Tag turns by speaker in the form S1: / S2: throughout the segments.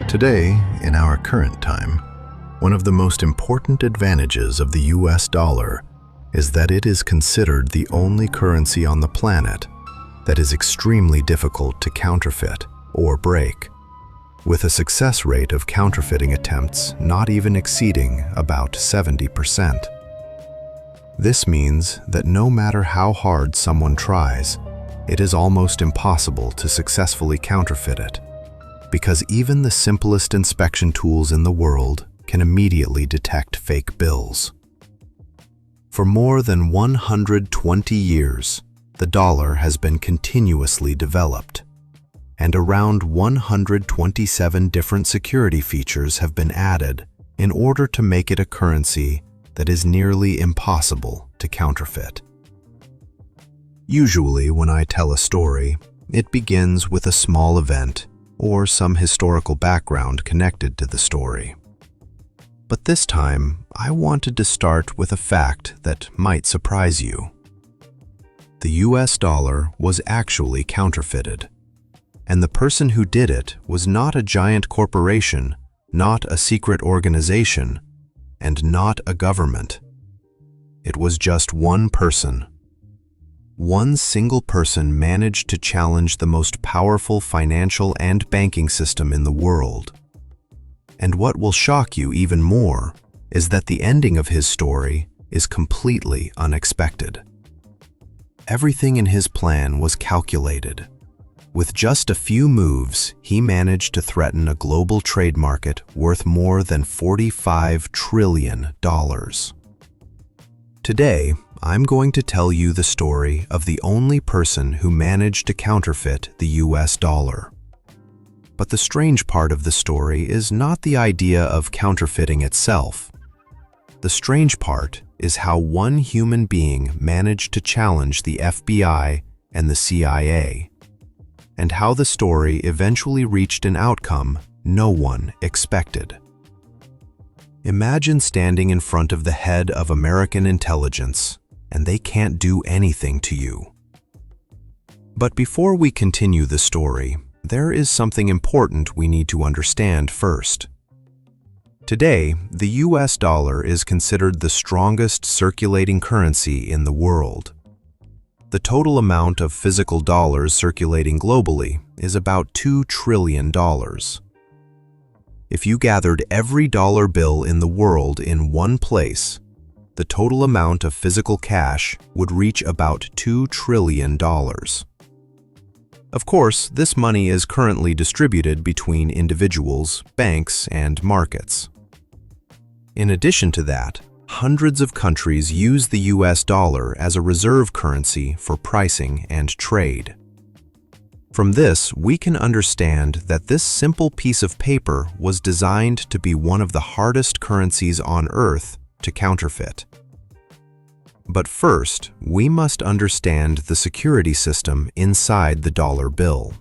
S1: Today, in our current time, one of the most important advantages of the US dollar is that it is considered the only currency on the planet that is extremely difficult to counterfeit or break, with a success rate of counterfeiting attempts not even exceeding about 70%. This means that no matter how hard someone tries, it is almost impossible to successfully counterfeit it, because even the simplest inspection tools in the world can immediately detect fake bills. For more than 120 years, the dollar has been continuously developed, and around 127 different security features have been added in order to make it a currency that is nearly impossible to counterfeit. Usually, when I tell a story, it begins with a small event or some historical background connected to the story. But this time, I wanted to start with a fact that might surprise you. The US dollar was actually counterfeited, and the person who did it was not a giant corporation, not a secret organization, and not a government. It was just one person. One single person managed to challenge the most powerful financial and banking system in the world. And what will shock you even more is that the ending of his story is completely unexpected. Everything in his plan was calculated. With just a few moves, he managed to threaten a global trade market worth more than $45 trillion. Today, I'm going to tell you the story of the only person who managed to counterfeit the US dollar. But the strange part of the story is not the idea of counterfeiting itself. The strange part is how one human being managed to challenge the FBI and the CIA, and how the story eventually reached an outcome no one expected. Imagine standing in front of the head of American intelligence, and they can't do anything to you. But before we continue the story, there is something important we need to understand first. Today, the US dollar is considered the strongest circulating currency in the world. The total amount of physical dollars circulating globally is about $2 trillion. If you gathered every dollar bill in the world in one place, the total amount of physical cash would reach about $2 trillion. Of course, this money is currently distributed between individuals, banks, and markets. In addition to that, hundreds of countries use the US dollar as a reserve currency for pricing and trade. From this, we can understand that this simple piece of paper was designed to be one of the hardest currencies on Earth to counterfeit. But first, we must understand the security system inside the dollar bill.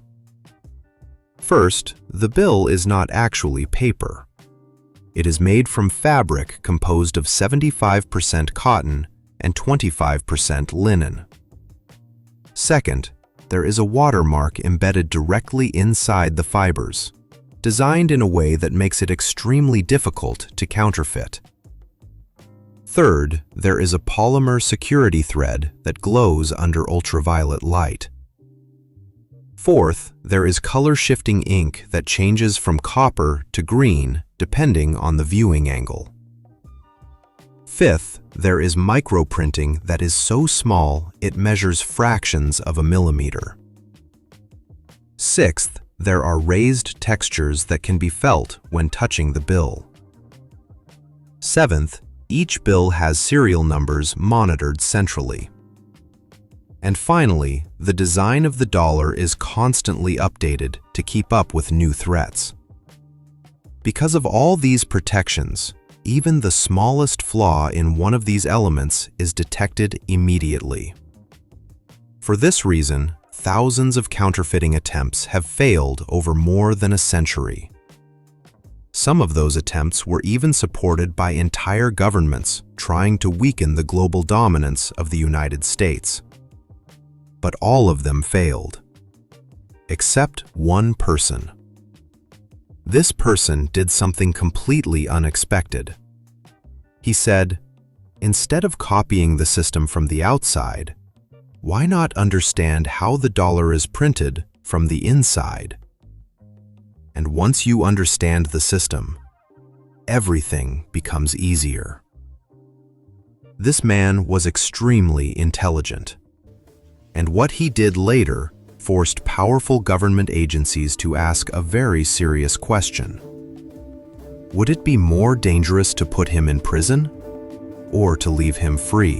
S1: First, the bill is not actually paper. It is made from fabric composed of 75% cotton and 25% linen. Second, there is a watermark embedded directly inside the fibers, designed in a way that makes it extremely difficult to counterfeit. Third, there is a polymer security thread that glows under ultraviolet light. Fourth, there is color-shifting ink that changes from copper to green depending on the viewing angle. Fifth, there is microprinting that is so small it measures fractions of a millimeter. Sixth, there are raised textures that can be felt when touching the bill. Seventh, each bill has serial numbers monitored centrally. And finally, the design of the dollar is constantly updated to keep up with new threats. Because of all these protections, even the smallest flaw in one of these elements is detected immediately. For this reason, thousands of counterfeiting attempts have failed over more than a century. Some of those attempts were even supported by entire governments trying to weaken the global dominance of the United States. But all of them failed, except one person. This person did something completely unexpected. He said, instead of copying the system from the outside, why not understand how the dollar is printed from the inside? And once you understand the system, everything becomes easier. This man was extremely intelligent, and what he did later forced powerful government agencies to ask a very serious question. Would it be more dangerous to put him in prison or to leave him free?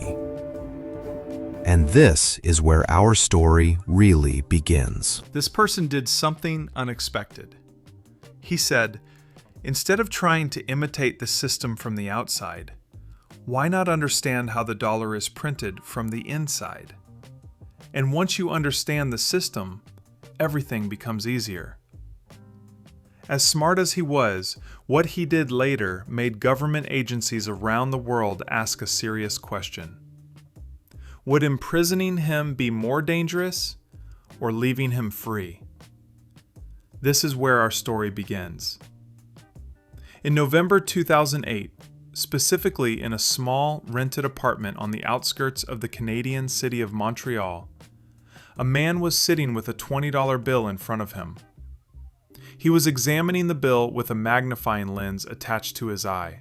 S1: And this is where our story really begins.
S2: This person did something unexpected. He said, instead of trying to imitate the system from the outside, why not understand how the dollar is printed from the inside? And once you understand the system, everything becomes easier. As smart as he was, what he did later made government agencies around the world ask a serious question. Would imprisoning him be more dangerous or leaving him free? This is where our story begins. In November 2008, specifically in a small rented apartment on the outskirts of the Canadian city of Montreal, a man was sitting with a $20 bill in front of him. He was examining the bill with a magnifying lens attached to his eye,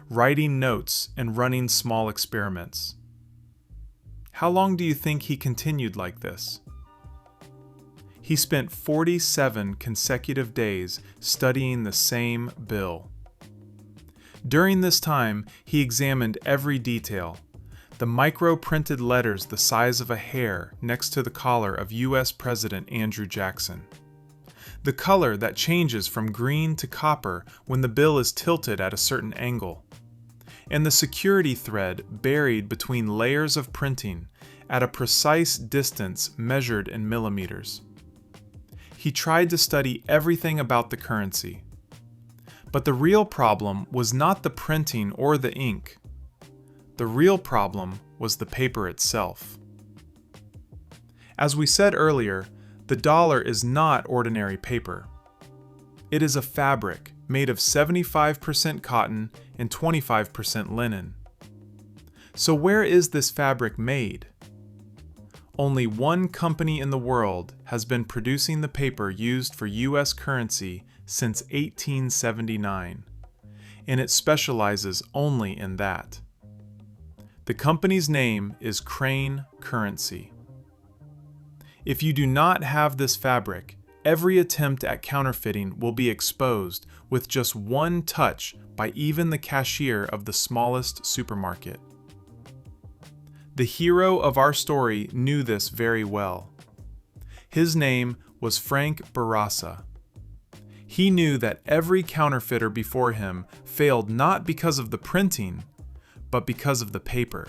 S2: writing notes and running small experiments. How long do you think he continued like this? He spent 47 consecutive days studying the same bill. During this time, he examined every detail. The micro-printed letters the size of a hair next to the collar of U.S. President Andrew Jackson. The color that changes from green to copper when the bill is tilted at a certain angle. And the security thread buried between layers of printing at a precise distance measured in millimeters. He tried to study everything about the currency. But the real problem was not the printing or the ink. The real problem was the paper itself. As we said earlier, the dollar is not ordinary paper. It is a fabric made of 75% cotton and 25% linen. So where is this fabric made? Only one company in the world has been producing the paper used for U.S. currency since 1879, and it specializes only in that. The company's name is Crane Currency. If you do not have this fabric, every attempt at counterfeiting will be exposed with just one touch by even the cashier of the smallest supermarket. The hero of our story knew this very well. His name was Frank Bourassa. He knew that every counterfeiter before him failed not because of the printing, but because of the paper.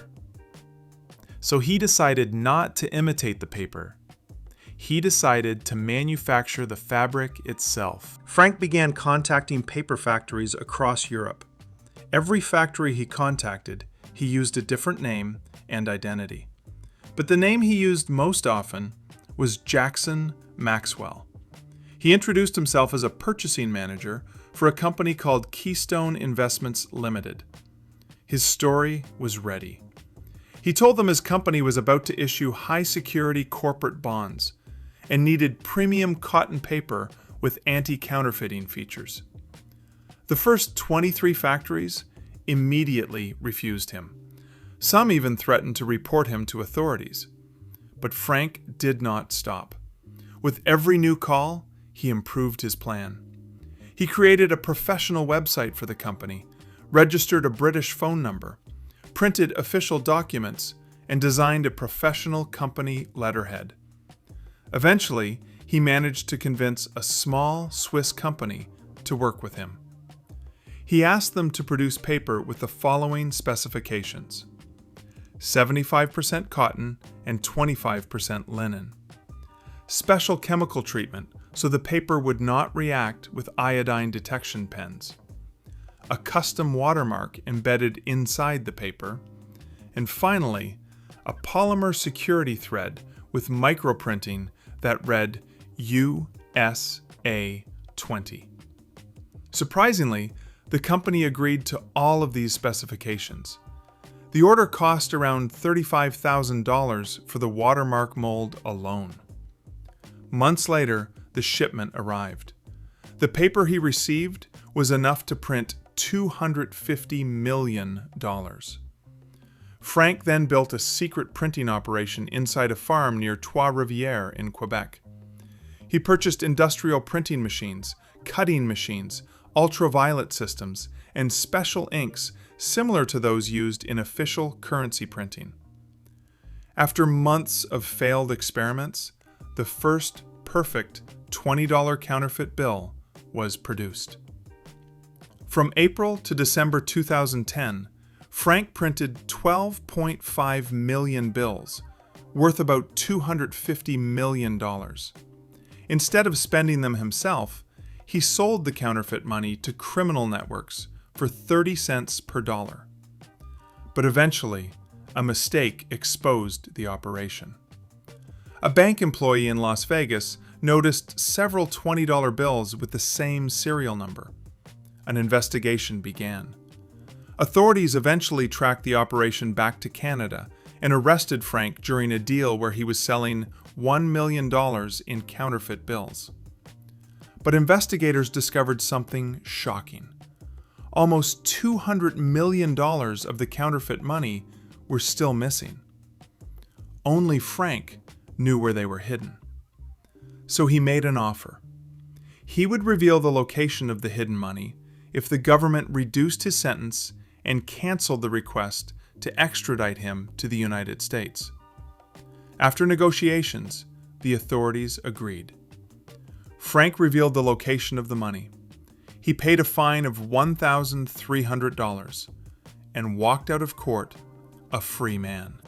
S2: So he decided not to imitate the paper. He decided to manufacture the fabric itself.
S3: Frank began contacting paper factories across Europe. Every factory he contacted, he used a different name and identity. But the name he used most often was Jackson Maxwell. He introduced himself as a purchasing manager for a company called Keystone Investments Limited. His story was ready. He told them his company was about to issue high-security corporate bonds and needed premium cotton paper with anti-counterfeiting features. The first 23 factories immediately refused him. Some even threatened to report him to authorities. But Frank did not stop. With every new call, he improved his plan. He created a professional website for the company, registered a British phone number, printed official documents, and designed a professional company letterhead. Eventually, he managed to convince a small Swiss company to work with him. He asked them to produce paper with the following specifications: 75% cotton and 25% linen. Special chemical treatment so the paper would not react with iodine detection pens. A custom watermark embedded inside the paper. And finally, a polymer security thread with microprinting that read USA 20.
S2: Surprisingly, the company agreed to all of these specifications. The order cost around $35,000 for the watermark mold alone. Months later, the shipment arrived. The paper he received was enough to print $250 million. Frank then built a secret printing operation inside a farm near Trois-Rivières in Quebec. He purchased industrial printing machines, cutting machines, ultraviolet systems, and special inks similar to those used in official currency printing. After months of failed experiments, the first perfect $20 counterfeit bill was produced. From April to December 2010, Frank printed 12.5 million bills, worth about $250 million. Instead of spending them himself, he sold the counterfeit money to criminal networks for 30 cents per dollar. But eventually, a mistake exposed the operation. A bank employee in Las Vegas noticed several $20 bills with the same serial number. An investigation began. Authorities eventually tracked the operation back to Canada and arrested Frank during a deal where he was selling $1 million in counterfeit bills. But investigators discovered something shocking. Almost $200 million of the counterfeit money were still missing. Only Frank knew where they were hidden. So he made an offer. He would reveal the location of the hidden money if the government reduced his sentence and canceled the request to extradite him to the United States. After negotiations, the authorities agreed. Frank revealed the location of the money. He paid a fine of $1,300 and walked out of court a free man.